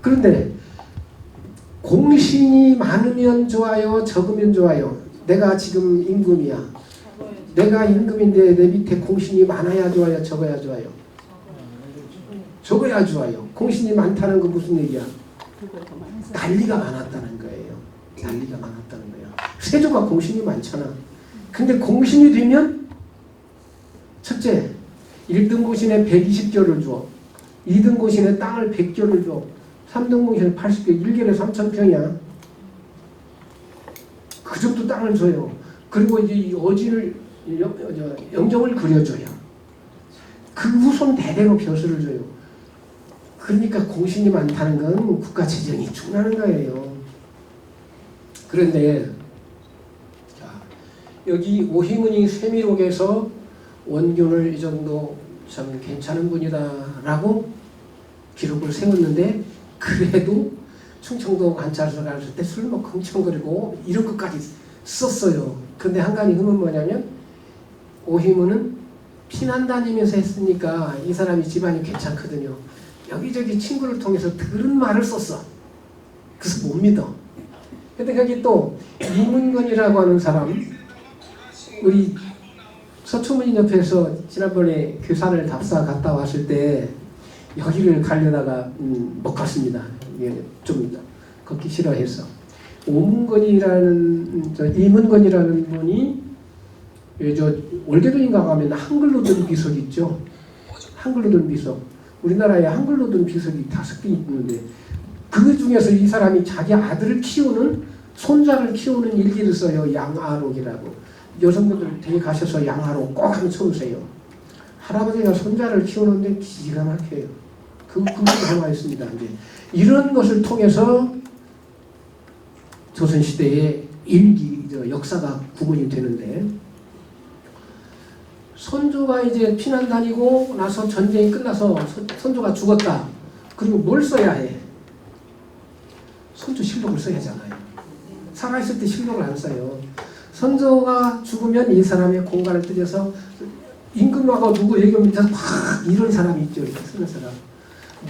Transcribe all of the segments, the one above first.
그런데 공신이 많으면 좋아요, 적으면 좋아요? 내가 지금 임금이야. 내가 임금인데 내 밑에 공신이 많아야 좋아요, 적어야 좋아요? 적어야 좋아요. 공신이 많다는 거 무슨 얘기야? 난리가 많았다는 거예요. 난리가 많았다는 거예요. 세조가 공신이 많잖아. 근데 공신이 되면 첫째, 1등 공신에 120개를 줘. 2등 공신에 땅을 100개를 줘. 3등 공신에 80개, 1개에 3,000평이야. 그 정도 땅을 줘요. 그리고 이제 어진을 영정을 그려줘요. 그 후손 대대로 벼슬을 줘요. 그러니까 공신이 많다는 건 국가 재정이 충나는 거예요. 그런데 자, 여기 오희문이 세미록에서 원균을 이 정도 참 괜찮은 분이다라고 기록을 세웠는데 그래도 충청도 관찰소 갔을 때 술 먹고 흥청거리고 이런 것까지 썼어요. 근데 한 가지 흠은 뭐냐면 오희문은 피난 다니면서 했으니까 이 사람이 집안이 괜찮거든요. 여기저기 친구를 통해서 들은 말을 썼어. 그래서 못 믿어. 근데 거기 또 이문건이라고 하는 사람, 우리 서초문 옆에서 지난번에 교사를 답사 갔다 왔을 때 여기를 가려다가 못 갔습니다. 좀 걷기 싫어해서. 이문건이라는 분이 저 월계동인가 가면 한글로 든 비석 있죠. 한글로 든 비석. 우리나라에 한글로 든 비석이 5개 있는데 그 중에서 이 사람이 자기 아들을 키우는 손자를 키우는 일기를 써요. 양아록이라고. 여성분들 되게 가셔서 양아록 꼭 한번 쳐보세요. 할아버지가 손자를 키우는데 기가 막혀요. 그 글이 하나 있습니다. 이제 이런 것을 통해서 조선시대의 일기, 역사가 구분이 되는데 선조가 이제 피난 다니고 나서 전쟁이 끝나서 선조가 죽었다. 그리고 뭘 써야 해? 선조실록을 써야 하잖아요. 살아있을 때 실록을 안 써요. 선조가 죽으면 이 사람의 공간을 들여서 임금하고 누구 얘기 밑에서 막 이런 사람이 있죠. 이렇게 쓰는 사람.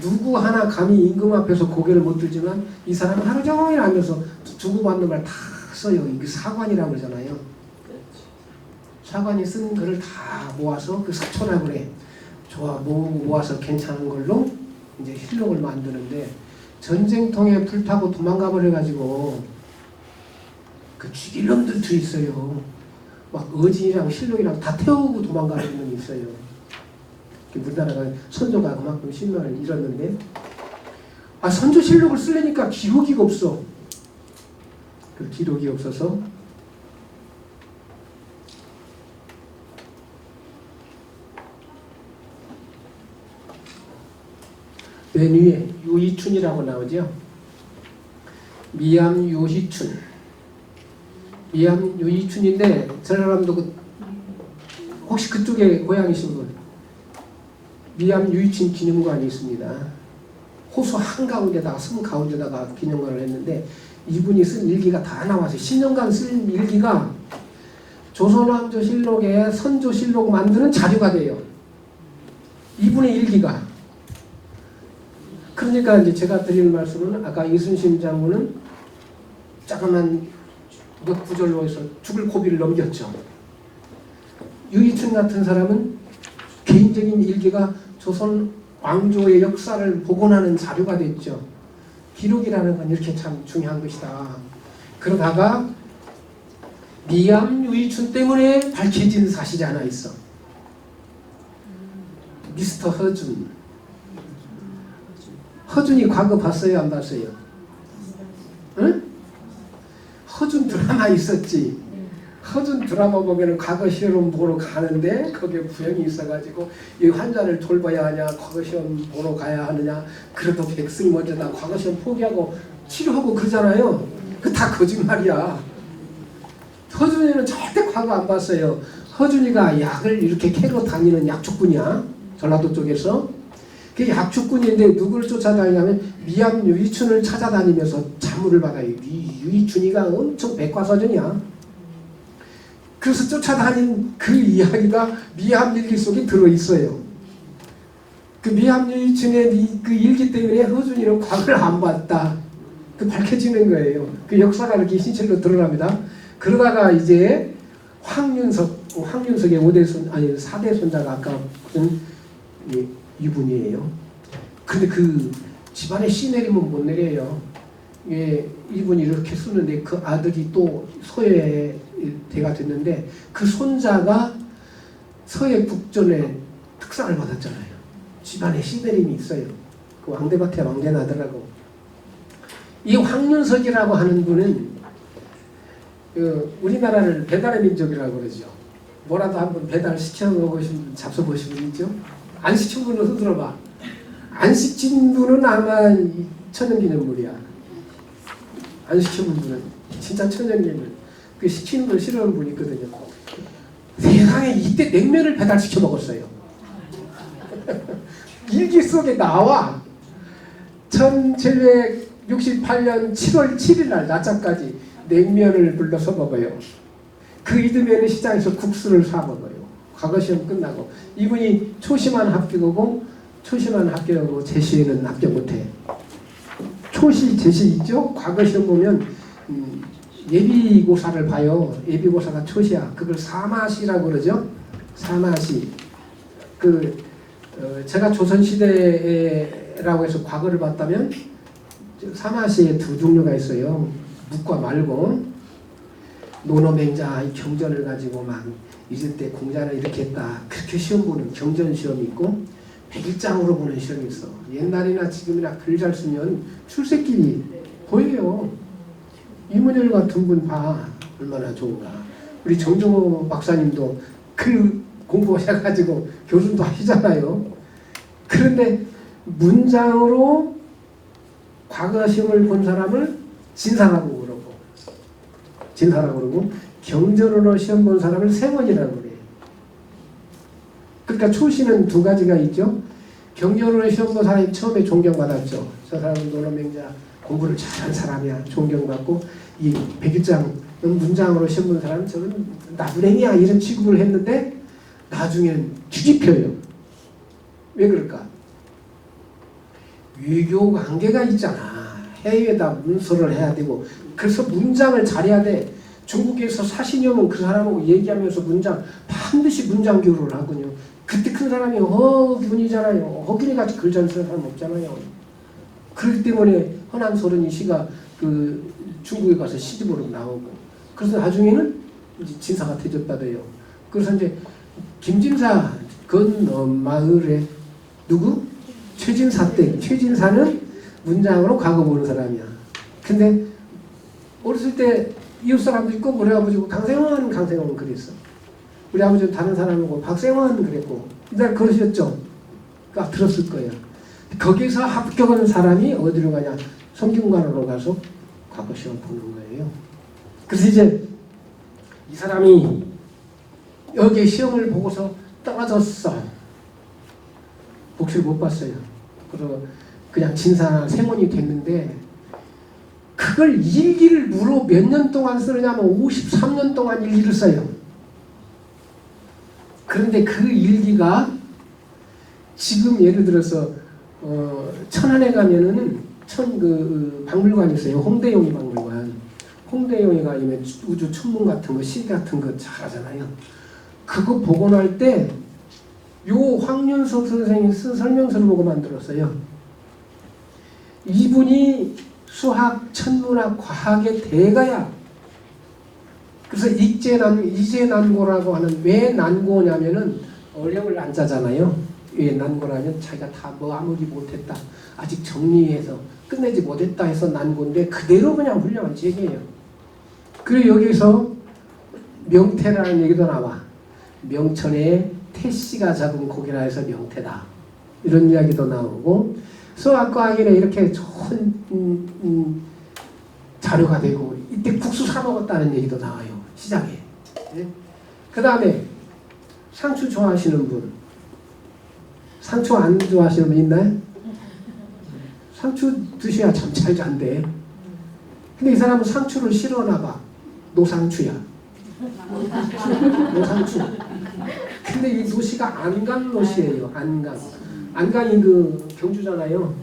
누구 하나 감히 임금 앞에서 고개를 못 들지만 이 사람은 하루 종일 앉아서 주고받는 말 다 써요. 이게 사관이라고 그러잖아요. 사관이 쓴 글을 다 모아서 그 사초라고 그래. 모아서 괜찮은 걸로 이제 실록을 만드는데 전쟁통에 불타고 도망가 버려가지고 그 죽일 놈들도 있어요. 막 어진이랑 실록이랑 다 태우고 도망가는 놈이 있어요. 우리나라가 선조가 그만큼 신명을 잃었는데 선조 실록을 쓰려니까 기록이 없어. 그 기록이 없어서 맨 위에 유희춘이라고 나오죠. 미암 유희춘. 미암 유희춘인데 저 사람도 혹시 그쪽에 고향이신 분? 미암 유희춘 기념관이 있습니다. 호수 한가운데다가 섬 가운데다가 기념관을 했는데 이분이 쓴 일기가 다 나와서 10년간 쓴 일기가 조선왕조실록에 선조실록 만드는 자료가 돼요. 이분의 일기가. 그러니까 이제 제가 드릴 말씀은 아까 이순신 장군은 조그만 몇 구절로 해서 죽을 고비를 넘겼죠. 유희춘 같은 사람은 개인적인 일기가 조선 왕조의 역사를 복원하는 자료가 됐죠. 기록이라는 건 이렇게 참 중요한 것이다. 그러다가 미암 유희춘 때문에 밝혀진 사실이 하나 있어. 미스터 허준. 허준이 과거 봤어요? 안 봤어요? 응? 허준 드라마 있었지. 허준 드라마 보면 과거 시험 보러 가는데 거기에 부영이 있어가지고 이 환자를 돌봐야 하냐 과거 시험 보러 가야 하느냐 그래도 백승이 먼저다 과거 시험 포기하고 치료하고 그러잖아요. 그 다 거짓말이야. 허준이는 절대 과거 안 봤어요. 허준이가 약을 이렇게 캐러 다니는 약초꾼이야. 전라도 쪽에서. 그 약초꾼인데 누구를 쫓아다니냐면 미암 유희춘을 찾아다니면서 자문을 받아요. 유희춘이가 엄청 백과사전이야. 그래서 쫓아다닌 그 이야기가 미암일기 속에 들어있어요. 그 미합유이춘의 그 일기 때문에 허준이는 과거를 안 봤다. 그 밝혀지는 거예요. 그 역사가 이렇게 신실로 드러납니다. 그러다가 이제 황윤석의 5대 아니 4대 손자가 아까 무슨 이분이에요. 근데 그 집안에 씨 내리면 못 내려요. 이분이 이렇게 쓰는데 그 아들이 또 서예대가 됐는데 그 손자가 서예 국전에 특상을 받았잖아요. 집안에 씨 내림이 있어요. 그 왕대밭에 왕대 나더라고. 이 황윤석이라고 하는 분은 우리나라를 배달의 민족이라고 그러죠. 뭐라도 한번 배달 시켜보신 잡숴보신 분 있죠? 안 시킨 분은 흔들어봐. 안 시킨 분은 아마 천연기념물이야. 안 시킨 분은 진짜 천연기념물. 그 시키는 걸 싫어하는 분이 있거든요. 세상에 이때 냉면을 배달시켜 먹었어요. 일기 속에 나와. 1768년 7월 7일 날 낮잠까지 냉면을 불러서 먹어요. 그 이듬해는 시장에서 국수를 사 먹어요. 과거 시험 끝나고. 이분이 초시만 합격하고 재시에는 합격 못해. 초시, 재시 있죠? 과거 시험 보면 예비고사를 봐요. 예비고사가 초시야. 그걸 사마시라고 그러죠. 사마시. 제가 조선시대라고 해서 과거를 봤다면 사마시에 두 종류가 있어요. 묵과 말고. 노노맹자 경전을 가지고 막 이제 때 공자는 이렇게 했다. 그렇게 시험 보는 경전 시험이 있고 백일장으로 보는 시험이 있어. 옛날이나 지금이나 글 잘 쓰면 출세길이 보여요. 이문열 같은 분 봐. 얼마나 좋은가. 우리 정종호 박사님도 글 공부하셔가지고 교수도 하시잖아요. 그런데 문장으로 과거 시험을 본 사람을 진사라고 그러고 경전으로 시험 본 사람을 세원이라고 그래요. 그러니까 초시는 두 가지가 있죠. 경전으로 시험 본 사람이 처음에 존경받았죠. 저 사람은 노노맹자 공부를 잘한 사람이야. 존경받고 이 백일장 문장으로 시험 본 사람은 저는 나부랭이야 이런 취급을 했는데 나중에는 뒤집혀요. 왜 그럴까? 외교 관계가 있잖아. 해외에다 문서를 해야 되고 그래서 문장을 잘해야 돼. 중국에서 사신이 오면 그 사람하고 얘기하면서 반드시 문장 교류를 하거든요. 그때 큰 사람이 허균이잖아요. 허균이같이 글 잘 쓰는 사람 없잖아요. 그렇기 때문에 허난소른이 시가 그 중국에 가서 시집으로 나오고 그래서 나중에는 이제 진사가 대접받아요. 그래서 이제 김진사 마을에 누구? 최진사 때 최진사는 문장으로 과거 보는 사람이야. 근데 어렸을 때 이웃 사람도 있고 우리 아버지고 강생원 그랬어. 우리 아버지는 다른 사람이고 박생원 그랬고 이날 그러셨죠? 그러니까 들었을 거예요. 거기서 합격한 사람이 어디로 가냐? 성균관으로 가서 과거 시험 보는 거예요. 그래서 이제 이 사람이 여기 시험을 보고서 떨어졌어. 복수를 못 봤어요. 그래서 그냥 진사나 생원이 됐는데 그걸 일기를 무려 몇 년 동안 쓰느냐면 53년 동안 일기를 써요. 그런데 그 일기가 지금 예를 들어서 천안에 가면은 박물관이 있어요. 홍대용이 박물관. 홍대용이가 아니면 우주 천문 같은 거, 시 같은 거 잘하잖아요. 그거 보고 날 때 요 황윤석 선생이 쓴 설명서를 보고 만들었어요. 이분이 수학, 천문학, 과학의 대가야. 그래서 이제난고라고 하는 왜 난고냐면은 어려울 난자잖아요. 왜 난고라면 자기가 다 아무리 못했다. 아직 정리해서 끝내지 못했다 해서 난고인데 그대로 그냥 훌륭한 책이에요. 그리고 여기서 명태라는 얘기도 나와. 명천에 태씨가 잡은 고기라 해서 명태다. 이런 이야기도 나오고 수학과학이나 이렇게 좋은 자료가 되고 이때 국수 사 먹었다는 얘기도 나와요. 시장에. 네? 그 다음에 상추 좋아하시는 분. 상추 안 좋아하시는 분 있나요? 상추 드셔야 참 잘 잔대. 근데 이 사람은 상추를 싫어하나 봐. 노상추야. 노상추. 근데 이 노시가 안강 노시예요. 안강. 안강이 그 경주잖아요.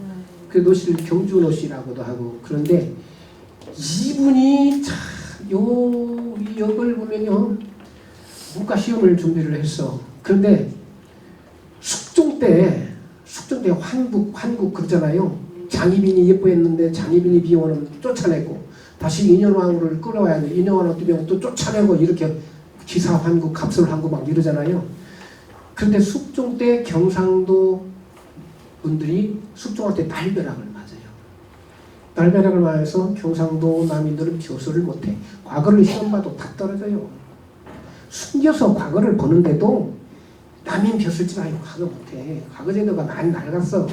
그 노씨를 경주 노씨라고도 하고. 그런데 이분이 참 이 역을 보면요, 문과 시험을 준비를 했어. 그런데 숙종 때 환국 그러잖아요. 장희빈이 예뻐했는데 장희빈이 비오는 쫓아내고, 다시 인현왕후를 끌어와야 돼. 인현왕후 뜨면 또 쫓아내고, 이렇게 기사 환국, 갑술 환국 막 이러잖아요. 그런데 숙종 때 경상도 분들이 숙종한테 날벼락을 맞아요. 날벼락을 맞아서 경상도 남인들은 교수를 못해. 과거를 시험 봐도 다 떨어져요. 숨겨서 과거를 보는데도 남인 벼슬지 말고 과거 못해. 과거 제도가 많이 낡았어.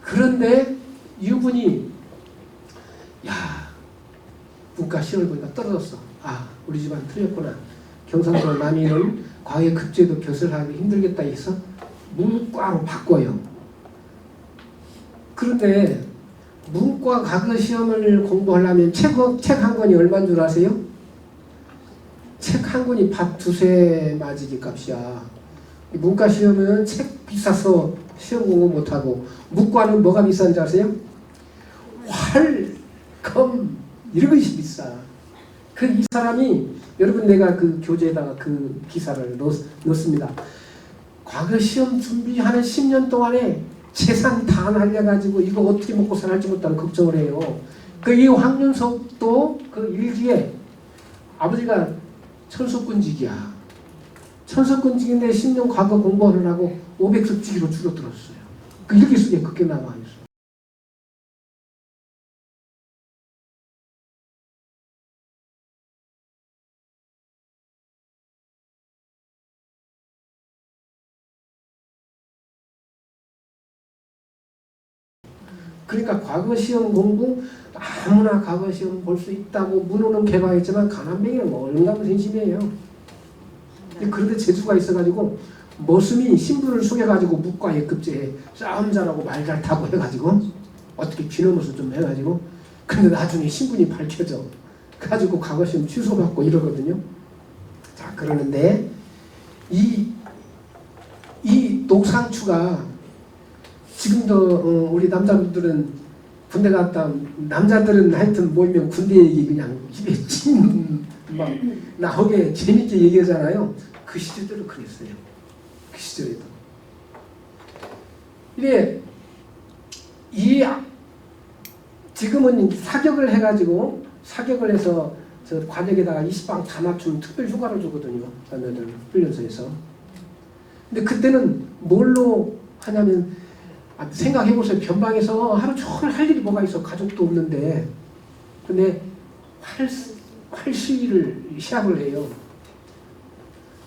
그런데 이분이 문과 시험을 보니까 떨어졌어. 아, 우리 집안 틀렸구나. 경상도 남인은 과거의 급제도 벼슬하기 힘들겠다 해서 문과로 바꿔요. 그런데 문과 과거 시험을 공부하려면 책 한 권이 얼마인 줄 아세요? 책 한 권이 밥 두세 맞이기 값이야. 문과 시험은 책 비싸서 시험 공부 못하고, 문과는 뭐가 비싼지 아세요? 활, 검 이런 것이 비싸. 이 사람이, 여러분 내가 그 교재에다가 그 기사를 넣습니다. 과거 시험 준비하는 10년 동안에 재산 다 날려가지고 이거 어떻게 먹고 살지 못하는 걱정을 해요. 이 황윤석도 그 일기에 아버지가 천석군직이야. 천석군직인데 10년 과거 공부하느라고 500석직으로 줄어들었어요. 그 일기 속에 그렇게 나와 있어요. 그러니까 과거 시험 공부 아무나 과거 시험 볼 수 있다고 문호는 개방했지만 가난뱅이는 뭐 얼마나 생심이에요. 그런데 재주가 있어가지고 머슴이 신부를 속여가지고 묵과에 급제해 싸움 잘하고 말 잘 타고 해가지고 어떻게 비넘어서 좀 해가지고, 근데 나중에 신분이 밝혀져 가지고 과거 시험 취소받고 이러거든요. 자, 그러는데 이 노상추가 지금도 우리 남자분들은 군대 갔다, 남자들은 하여튼 모이면 군대 얘기 그냥 입에 침 막 나오게 재밌게 얘기하잖아요. 그 시절대로 그랬어요. 그 시절에도. 이래 지금은 사격을 해가지고, 사격을 해서 저 관역에다가 20방 다 맞추면 특별 휴가를 주거든요. 자녀들 훈련소에서. 근데 그때는 뭘로 하냐면, 생각해보세요. 변방에서 하루 종일 할 일이 뭐가 있어. 가족도 없는데. 근데 활시위를 시합을 해요.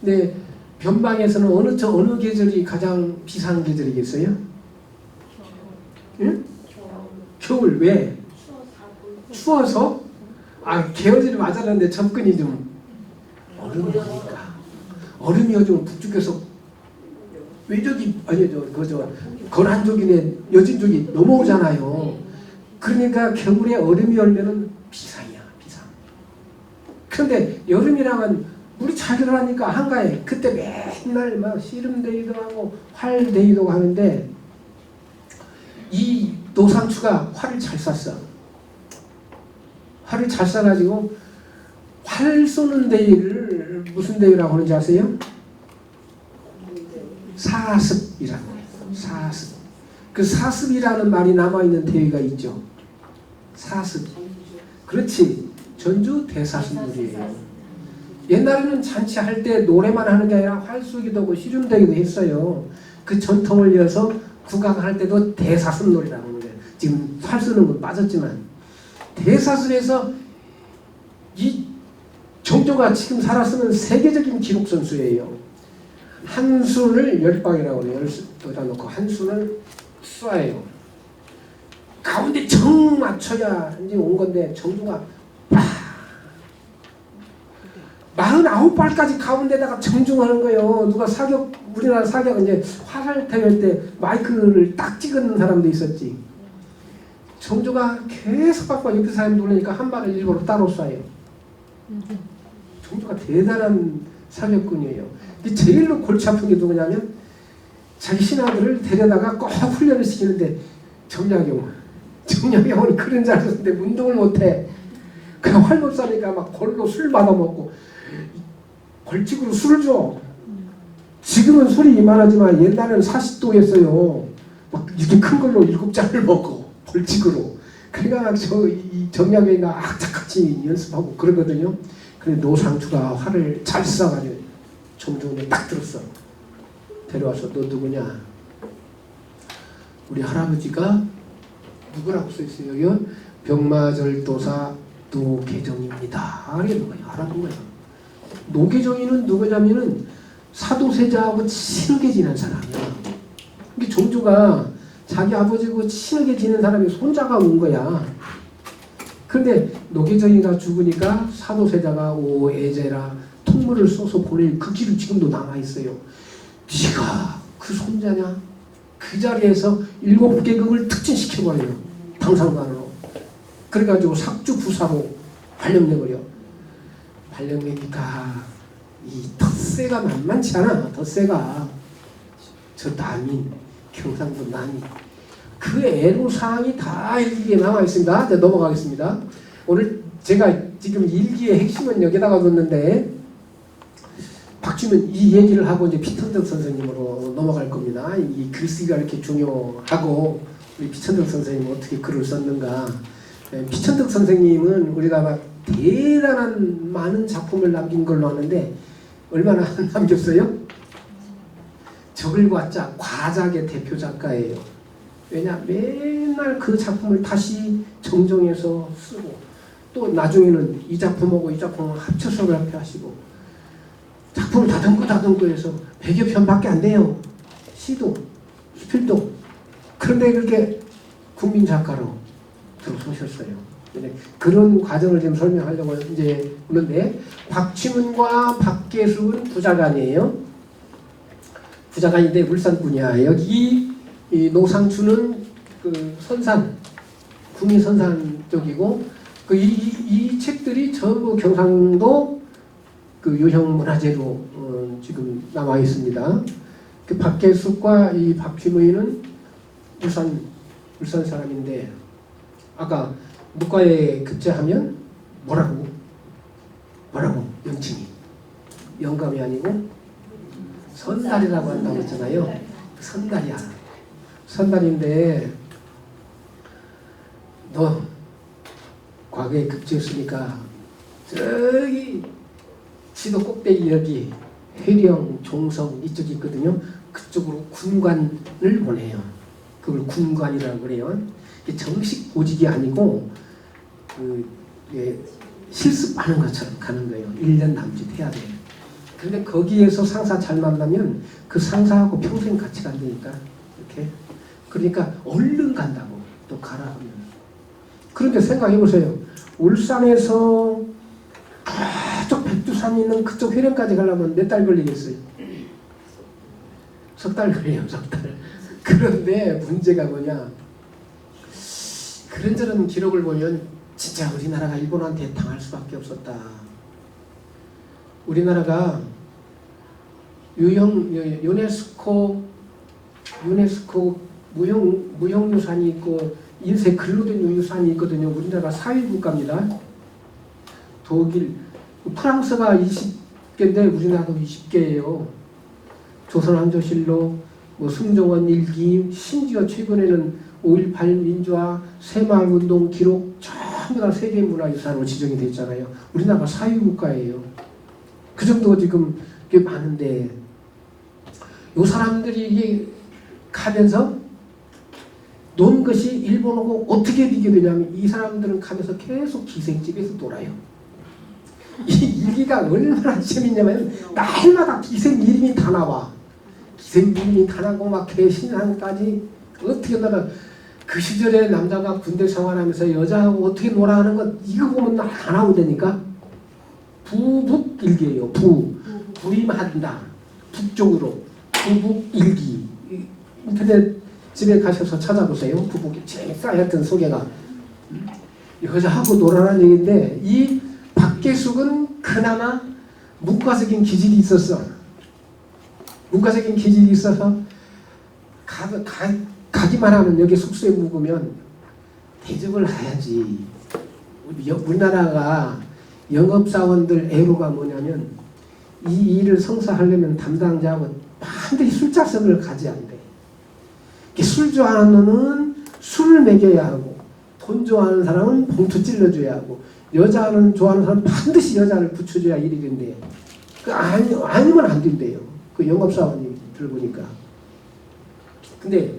근데 변방에서는 어느 계절이 가장 비싼 계절이겠어요? 응? 겨울. 왜? 추워서? 개어지를 맞았는데 접근이 좀 얼음이 오니까. 얼음이 요즘 북쪽에서 외적이, 거란족이네 여진족이 넘어오잖아요. 그러니까 겨울에 얼음이 얼면은 비상이야, 비상. 그런데 여름이랑은 물이 잘 들어가니까 한가해. 그때 맨날 막 씨름대기도 하고 활대기도 하는데, 이 노상추가 활을 잘 쐈어. 활을 잘 쏴가지고 활 쏘는 대회를 무슨 대회라고 하는지 아세요? 사습이라고 해요. 사습. 그 사습이라는 말이 남아있는 대회가 있죠. 사습. 그렇지. 전주 대사습놀이에요. 옛날에는 잔치할 때 노래만 하는 게 아니라 활 쏘기도 하고 씨름대기도 했어요. 그 전통을 이어서 국악할 때도 대사습놀이라고 하는 거예요. 지금 활 쏘는 건 빠졌지만, 대사습에서 이 정조가 지금 살았으면 세계적인 기록 선수예요. 한 순을 10방이라고 해요. 10방에다 놓고 한 순을 쏴요. 가운데 정 맞춰야 이제 온 건데, 정조가 49발까지 가운데다가 정중하는 거예요. 누가 사격, 우리나라 사격은 이제 화살 대회 때 마이크를 딱 찍는 사람도 있었지. 정조가 계속 바꿔 옆에 사람이 놀라니까 한 발을 일부러 따로 쏴요. 정조가 대단한 사격꾼이에요. 제일로 골치 아픈 게 누구냐면, 자기 신하들을 데려다가 꼭 훈련을 시키는데 정약용은 그런 줄 알았는데 운동을 못해. 그냥 활법사니까 막 골로 술 받아먹고 벌칙으로 술을 줘. 지금은 술이 이만하지만 옛날에는 40도였어요. 막 이렇게 큰 걸로 7잔을 먹고 벌칙으로. 그러니까 이 정약용이가 악착같이 연습하고 그러거든요. 근데 노상추가 활을 잘 쏴가지고 정중에 딱 들었어. 데려와서 너 누구냐? 우리 할아버지가 누구라고 써있어요? 여기 병마절도사 노계정입니다. 이게 누구야? 알아본 거야. 노계정이는 누구냐면은 사도세자하고 친하게 지낸 사람이야. 근데 정조가 자기 아버지하고 친하게 지낸 사람이 손자가 온 거야. 그런데 노계정이가 죽으니까 사도세자가 오애제라 통물을 써서 보낼 그 길이 지금도 남아있어요. 네가 그 손자냐? 그 자리에서 7계급을 특진시켜버려요. 당상관으로. 그래가지고 삭주부사로 발령내버려. 발령내니까 이 덧세가 만만치 않아. 덧세가 저 남인, 경상도 남인. 그 애로사항이 다 일기에 남아있습니다. 이제 넘어가겠습니다. 오늘 제가 지금 일기의 핵심은 여기다가 뒀는데 박주면 이 얘기를 하고 이제 피천덕 선생님으로 넘어갈 겁니다. 이 글쓰기가 이렇게 중요하고 우리 피천덕 선생님은 어떻게 글을 썼는가. 피천덕 선생님은 우리가 막 대단한 많은 작품을 남긴 걸로 아는데 얼마나 남겼어요? 적을과자 과작의 대표 작가예요. 왜냐? 맨날 그 작품을 다시 정정해서 쓰고 또 나중에는 이 작품하고 이 작품을 합쳐서 발표하시고 작품을 다듬고 해서 100여 편밖에 안 돼요. 시도, 수필도. 그런데 그렇게 국민 작가로 들어서셨어요. 그런 과정을 지금 설명하려고 이제 하는데 박취문과 박계숙은 부자간이에요. 부자간인데 울산군이야. 여기 이 노상추는 그 선산, 구미 선산 쪽이고 그 이 책들이 전부 경상도 그 유형 문화재로 지금 남아 있습니다. 그 박계숙과 이 박취문은 울산 사람인데 아까 문과에 급제하면 뭐라고 명칭이 영감이 아니고 선달이라고 한다고 했잖아요. 선달이야. 선달인데 너 과거에 급제했으니까 저기 지도 꼭대기 여기 해령, 종성 이쪽이 있거든요. 그쪽으로 군관을 보내요. 그걸 군관이라고 그래요. 정식 보직이 아니고 실습하는 것처럼 가는 거예요. 1년 남짓해야 돼요. 그런데 거기에서 상사 잘 만나면 그 상사하고 평생 같이 간다니까. 이렇게. 그러니까 얼른 간다고. 또 가라 하면. 그런데 생각해보세요. 울산에서 저쪽 백두산이 있는 그쪽 회령까지 가려면 몇 달 걸리겠어요? 석 달 걸려요. 석 달. 그런데 문제가 뭐냐. 그런저런 기록을 보면 진짜 우리나라가 일본한테 당할 수밖에 없었다. 우리나라가 유네스코 무형유산이 있고 인쇄 글로된 유산이 있거든요. 우리나라가 4위 국가입니다. 독일, 프랑스가 20개인데 우리나라도 20개예요. 조선왕조실록, 승정원 일기, 심지어 최근에는 5.18 민주화, 새마을운동 기록 전부 다 세계문화유산으로 지정이 됐잖아요. 우리나라가 4위 국가예요. 그 정도 지금 꽤 많은데 이 사람들이 이게 가면서 논 것이 일본하고 어떻게 비교되냐면 이 사람들은 가면서 계속 기생집에서 놀아요. 이 일기가 얼마나 재밌냐면 날마다 기생 이름이 다 나와. 기생 이름이 다 나고 막 개신앙까지 어떻게 나가. 그 시절에 남자가 군대 생활하면서 여자하고 어떻게 놀아 하는 것 이거 보면 다 나온다니까. 부북일기예요. 부임한다. 북쪽으로 부북일기. 인터넷 집에 가셔서 찾아보세요. 부북이 제일 쌓였던 소개가. 여자하고 놀아라는 얘기인데 이 박계숙은 그나마 문과적인 기질이 있었어. 문과적인 기질이 있어서 가기만 하면 여기 숙소에 묵으면 대접을 해야지. 우리나라가 영업사원들 애로가 뭐냐면 이 일을 성사하려면 담당자하고 반드시 술자성을 가져야 한대. 술 좋아하는 놈은 술을 먹여야 하고 돈 좋아하는 사람은 봉투 찔러줘야 하고 여자는 좋아하는 사람은 반드시 여자를 붙여줘야 일이 된대. 아니면 안 된대요. 그 영업사원이 들어보니까. 근데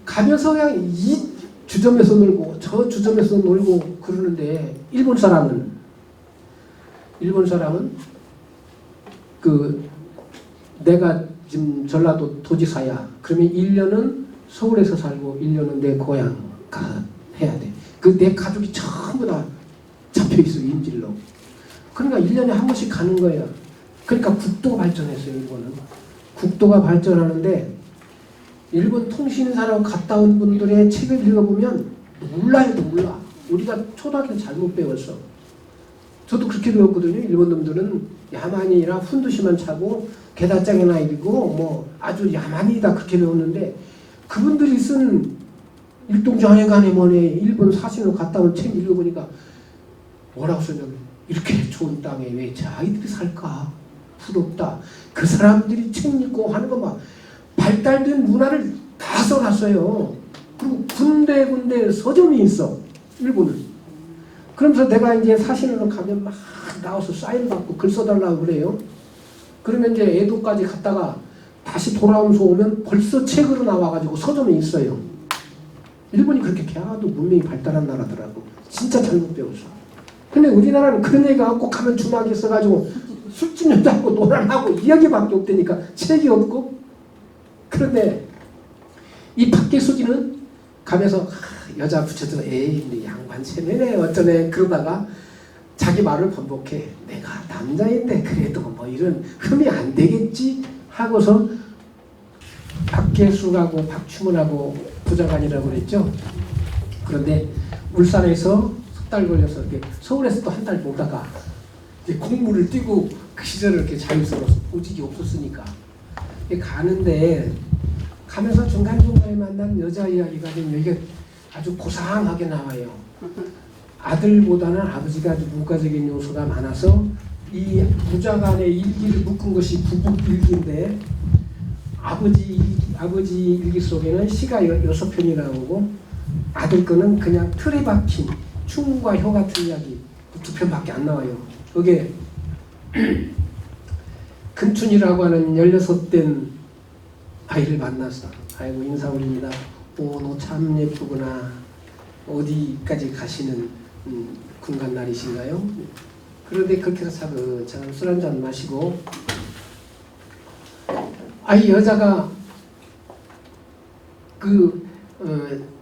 가면서 그냥 이 주점에서 놀고 저 주점에서 놀고 그러는데 일본 사람은 그 내가 지금 전라도 도지사야. 그러면 1년은 서울에서 살고 1년은 내 고향 가 해야 돼. 그 내 가족이 전부 다 잡혀 있어 인질로. 그러니까 1년에 한 번씩 가는 거예요. 그러니까 국도가 발전했어요. 일본은. 국도가 발전하는데 일본 통신사라고 갔다 온 분들의 책을 읽어보면 몰라. 우리가 초등학교 잘못 배웠어. 저도 그렇게 배웠거든요. 일본 놈들은 야만이라 훈두시만 차고 게다장이나 읽고 뭐 아주 야만이다 그렇게 배웠는데 그분들이 쓴 일동정해관에 뭐네 일본 사신으로 갔다 온 책 읽어보니까 뭐라고 써냐면 이렇게 좋은 땅에 왜 자기들이 살까? 부럽다. 그 사람들이 책 읽고 하는 거 막 발달된 문화를 다 써놨어요. 그리고 군데 서점이 있어. 일본은. 그러면서 내가 이제 사신으로 가면 막 나와서 사인 받고 글 써달라고 그래요. 그러면 이제 에도까지 갔다가 다시 돌아오면서 오면 벌써 책으로 나와가지고 서점에 있어요. 일본이 그렇게 걔도 문명이 발달한 나라더라고. 진짜 잘못 배웠어. 근데 우리나라는 그런 얘기가 꼭 가면 주막에 있어가지고 술집 여자하고 노란하고 이야기밖에 없다니까 책이 없고. 그런데 이 박계수기는 가면서 여자 붙여서 에이 양반 체면에 어쩌네 그러다가 자기 말을 반복해. 내가 남자인데 그래도 뭐 이런 흠이 안 되겠지 하고서 박계수하고 박추문하고 부장관이라고 그랬죠. 그런데 울산에서 석 달 걸려서 이렇게 서울에서 또 한 달 보다가 이제 공무를 뛰고 그 시절을 이렇게 자유스러워서 보직이 없었으니까 가는데 가면서 중간중간에 만난 여자 이야기가 좀 여기가 아주 고상하게 나와요. 아들보다는 아버지가 아주 문과적인 요소가 많아서 이 부자간의 일기를 묶은 것이 부북일기인데 아버지 일기 속에는 시가 6편이 나오고 아들 거는 그냥 틀에 박힌 춤과 효 같은 이야기 2편밖에 안 나와요. 그게 금춘이라고 하는 16된 아이를 만났어. 아이고 인사 올립니다. 오 너 참 예쁘구나. 어디까지 가시는 군간 날이신가요? 그런데 그렇게 해서 차근차근 술 한잔 마시고 아이 여자가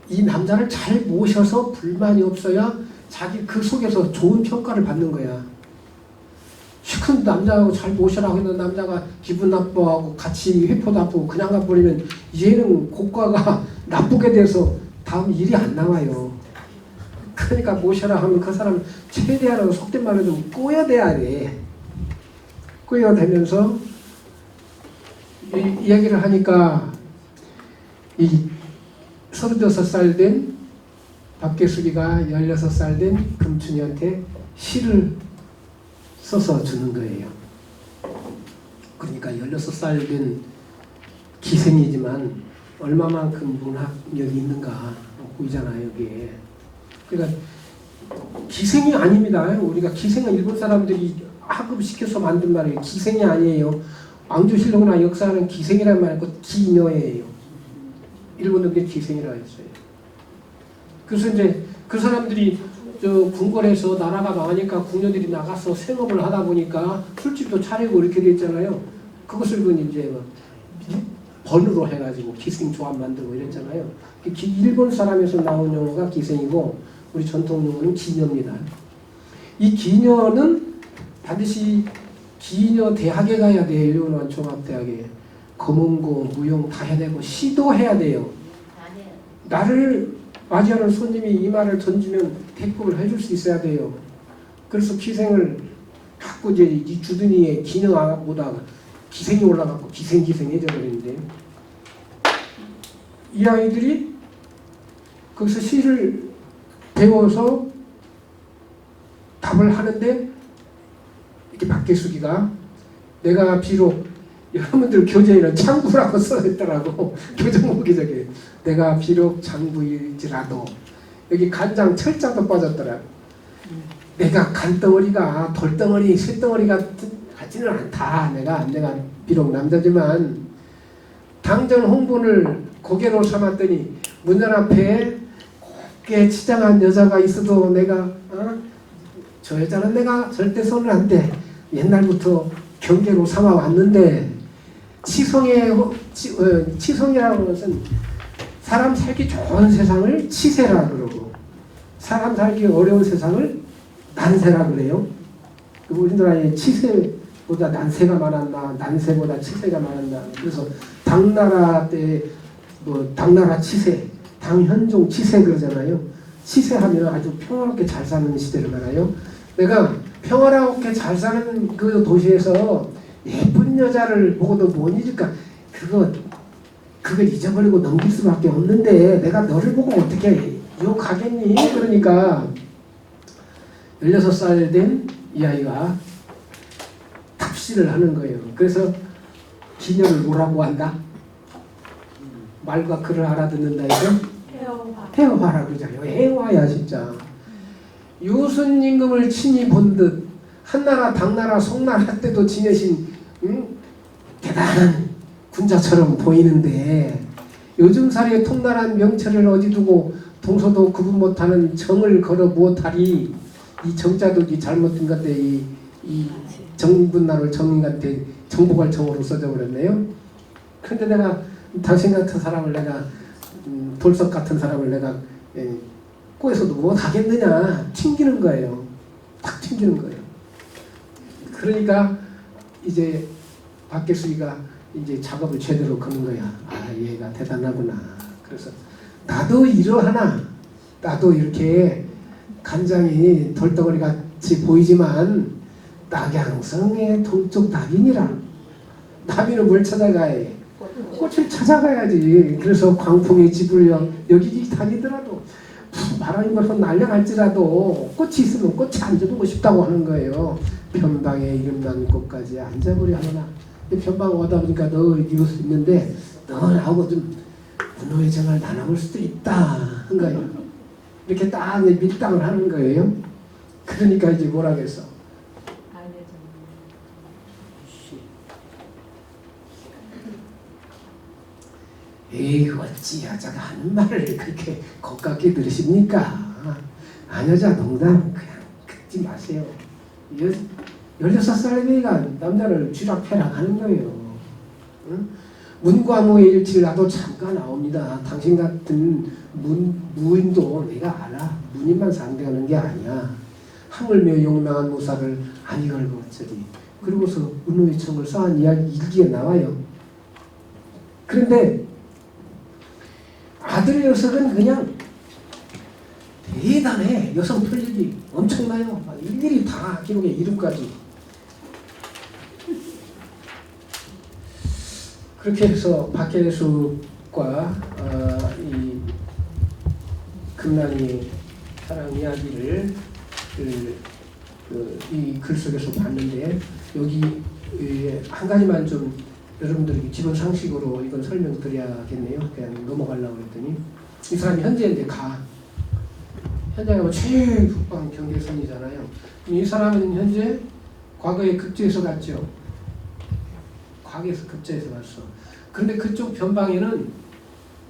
이 남자를 잘 모셔서 불만이 없어야 자기 그 속에서 좋은 평가를 받는 거야. 시큰 남자하고 잘 모셔라고 했는 남자가 기분 나빠하고 같이 회포도 아프고 그냥 가버리면 얘는 고과가 나쁘게 돼서 다음 일이 안 나와요. 그러니까 모셔라 하면 그 사람 최대한 속된 말로 좀 꼬여대야 돼. 꼬여대면서 이야기를 하니까 이 36살 된 박계수기가 16살 된 금춘이한테 시를 써서 주는 거예요. 그러니까 16살 된 기생이지만 얼마만큼 문학력이 있는가 보이잖아요. 여기에. 그러니까 기생이 아닙니다. 우리가 기생은 일본 사람들이 학급시켜서 만든 말이에요. 기생이 아니에요. 왕조실록이나 역사는 기생이라는 말 아니고 기녀예요. 일본어들이 기생이라고 했어요. 그래서 이제 그 사람들이 궁궐에서 나라가 망하니까 궁녀들이 나가서 생업을 하다 보니까 술집도 차리고 이렇게 됐잖아요. 그것을 이제 번으로 해가지고 기생 조합 만들고 이랬잖아요. 일본 사람에서 나온 용어가 기생이고 우리 전통 용어는 기녀입니다. 이 기녀는 반드시 기녀 대학에 가야 돼요. 일본원 종합대학에. 검은고, 무용 다 해야 되고 시도 해야 돼요. 나를 맞이하는 손님이 이 말을 던지면 대꾸를 해줄 수 있어야 돼요. 그래서 기생을 자꾸 이제 이 주둥이에 기녀보다 기생이 올라가고 기생해져 버리는데 이 아이들이 거기서 시를 배워서 답을 하는데 이렇게 박계숙이가 내가 비록 여러분들 교재에는 장부라고 써있더라고. 교정목이 저기 내가 비록 장부일지라도 여기 간장 철자도 빠졌더라. 내가 간덩어리가 돌덩어리 쇳덩어리가 같지는 않다. 내가 비록 남자지만 당전 홍분을 고개로 삼았더니 문전 앞에 곱게 치장한 여자가 있어도 내가 저 여자는 내가 절대 손을 안 대. 옛날부터 경계로 삼아 왔는데 치성이라는 것은 사람 살기 좋은 세상을 치세라 그러고 사람 살기 어려운 세상을 난세라 그래요. 우리나라에 치세보다 난세가 많았나 난세보다 치세가 많았나. 그래서 당나라 때 뭐 당나라 치세, 당현종 치세 그러잖아요. 치세하면 아주 평화롭게 잘 사는 시대를 말아요. 내가 평화롭게 잘 사는 그 도시에서 예쁜 여자를 보고도 못 잊을까? 그걸 잊어버리고 넘길 수밖에 없는데 내가 너를 보고 어떻게 욕하겠니? 그러니까 16살 된 이 아이가 답시를 하는 거예요. 그래서 기녀를 뭐라고 한다? 말과 글을 알아듣는다 이거? 태어화라 그러잖아요. 애화야 진짜. 유순임금을 친히 본 듯 한나라 당나라 송나라 때도 지내신 대단한 군자처럼 보이는데 요즘 사리에 통달한 명체를 어디 두고 동서도 구분 못하는 정을 걸어 무엇하리. 이 정자독이 잘못된 건데 이 정분나를 정인한테 정복할 정으로 써져 버렸네요. 그런데 내가 당신 같은 사람을 내가 돌석 같은 사람을 내가 꼬에서도 뭐 하겠느냐 튕기는 거예요. 탁 튕기는 거예요. 그러니까 이제 박계숙이가 이제 작업을 제대로 거는 거야. 아 얘가 대단하구나. 그래서 나도 이러하나 나도 이렇게 간장이 돌덩어리 같이 보이지만 낙양성의 동쪽 나비니라. 나비는 뭘 찾아가야 꽃을 찾아가야지. 그래서 광풍이 지불려 여기 다니더라도 바람이 불어서 날려갈지라도 꽃이 있으면 꽃에 앉아보고 싶다고 하는 거예요. 변방에 이름난 꽃까지 앉아보려 하나. 변방 오다 보니까 너 이럴 수 있는데 너 나하고 좀 분노의 정을 나눠볼 수도 있다 한 거예요. 이렇게 딱 밀당을 하는 거예요. 그러니까 이제 뭐라겠어? 에이 어찌 여자가 하는 말을 그렇게 곱깝게 들으십니까? 아여자 농담 그냥 듣지 마세요. 16살의 애가 남자를 쥐락펴락 하는 거예요. 응? 문과무의 일치를 나도 잠깐 나옵니다. 당신 같은 무인도 내가 알아. 문인만 상대하는 게 아니야. 하물며 용맹한 무사를 아니 걸고 어쩌리. 그리고서 은호의 청을 쌓은 이야기 일기에 나와요. 그런데 아들의 녀석은 그냥 대단해. 여성 편력이 엄청나요. 일일이 다 기록에 이름까지. 그렇게 해서 박계숙과 이 금난이 사랑 이야기를 이 글 속에서 봤는데 여기 한 가지만 좀 여러분들에게 기본 상식으로 이건 설명드려야겠네요. 그냥 넘어가려고 했더니 이 사람이 현재인데 현재가 최북방 경계선이잖아요. 이 사람은 현재 과거에 급제해서 갔죠. 과거에서 급제해서 갔어. 그런데 그쪽 변방에는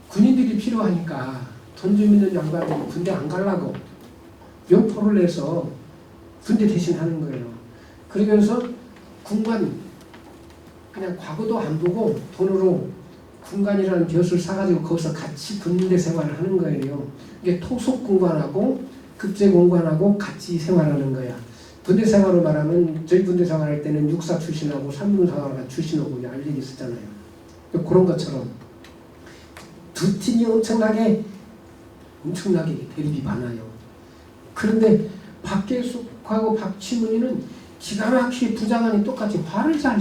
군인들이 필요하니까 돈 좀 있는 양반들이 군대 안 가려고 명포를 내서 군대 대신 하는 거예요. 그러면서 군관 그냥 과거도 안 보고 돈으로 군관이라는 벼슬 사가지고 거기서 같이 군대 생활을 하는 거예요. 이게 토속군관하고 급제공관하고 같이 생활하는 거야. 군대 생활로 말하면 저희 군대 생활할 때는 육사 출신하고 삼군 생활가 출신하고 알력이 있었잖아요. 그런 것처럼 두 팀이 엄청나게 대립이 많아요. 그런데 박계숙하고 박치문이는 기가 막히게 부장관이 똑같이 활을 잘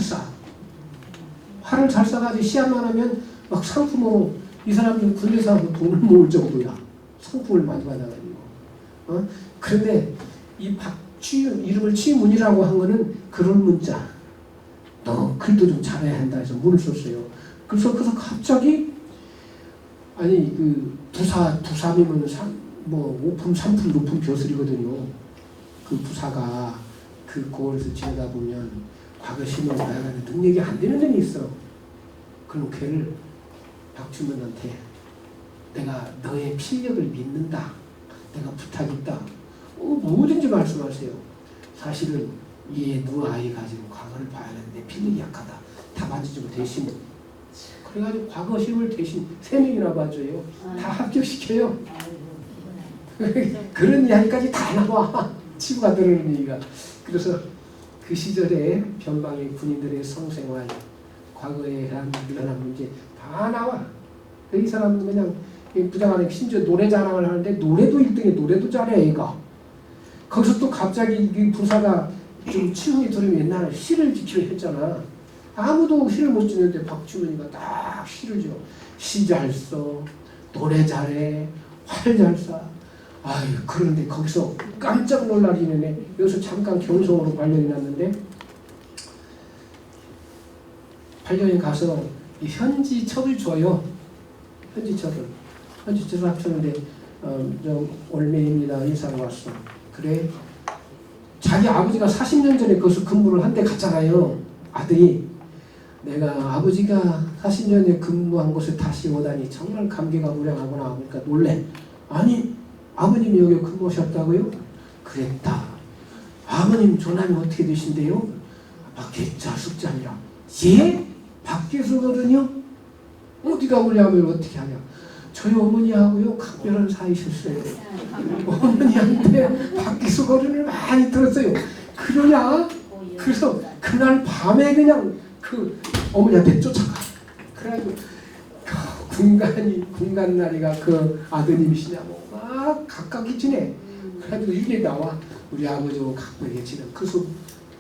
쏴가지고 시합만 하면 막 상품으로 이 사람은 군대에서 돈을 모을 정도야. 상품을 많이 받아가지고. 그런데 이 이름을 취문이라고 한 거는 그런 문자. 너 글도 좀 잘해야 한다 해서 문을 썼어요. 그래서 갑자기 아니 그 부삼이면 뭐 5품 3품 높은 벼슬이거든요. 그 부사가 그 고을에서 지내다 보면 과거 신문 나가는 능력이 안 되는 점이 있어. 그럼 걔를 박주문한테 내가 너의 필력을 믿는다. 내가 부탁 있다. 뭐든지 말씀하세요. 사실은 얘 너 아이가 지금 과거를 봐야 하는데 필력이 약하다. 다 봐주고 대신 그래가지고 과거 시험을 대신 3명이나 봐줘요. 다 합격시켜요. 그런 이야기까지 다 나와. 치부가 들어오는 얘기가. 그래서 그 시절에 변방의 군인들의 성생활, 과거에 대한 일어난 문제 다 나와. 이 사람은 그냥 부장하는 심지어 노래 자랑을 하는데 노래도 1등에 노래도 잘해 얘가. 거기서 또 갑자기 이 부사가 좀 치훈이 들으면 옛날에 시를 지키려 했잖아. 아무도 시를 못 지는데 박주문이가 딱 시를 지어. 시 잘 써, 노래 잘해, 활 잘 쏴. 아유, 그런데 거기서 깜짝 놀라기는 여기서 잠깐 경성으로 발령이 났는데 발령이 가서 이 현지첩을 줘요. 현지첩을 합쳤는데 저 올매입니다. 인사가 왔어. 그래. 자기 아버지가 40년 전에 거기서 근무를 한 데 갔잖아요. 아들이. 내가 아버지가 40년에 근무한 곳에 다시 오다니 정말 감개가 무량하구나. 그러니까 놀래. 아니 아버님이 여기 근무하셨다고요? 그랬다. 아버님 조남이 어떻게 되신대요? 밖에자 숙자니라. 예? 밖에서거든요? 어디가 오냐면 어떻게 하냐. 저희 어머니하고요 각별한 사이셨어요. 어머니한테 밖에서 거론을 많이 들었어요. 그러냐? 그래서 그날 밤에 그냥 그 어머니한테 쫓아가. 그래가지고 군간나리가 그 아드님이시냐고 막 각각이 지내. 그래가지고 이게 나와. 우리 아버지하고 각별하게 지내. 그래서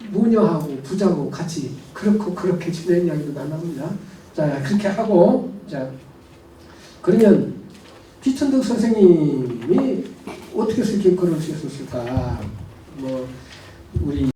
모녀하고 부자하고 같이 그렇고 그렇게 지낸 이야기도 나옵니다. 자 그렇게 하고 자 그러면 귀천득 선생님이 어떻게 해서 이렇게 글을 쓰셨을까? 뭐 우리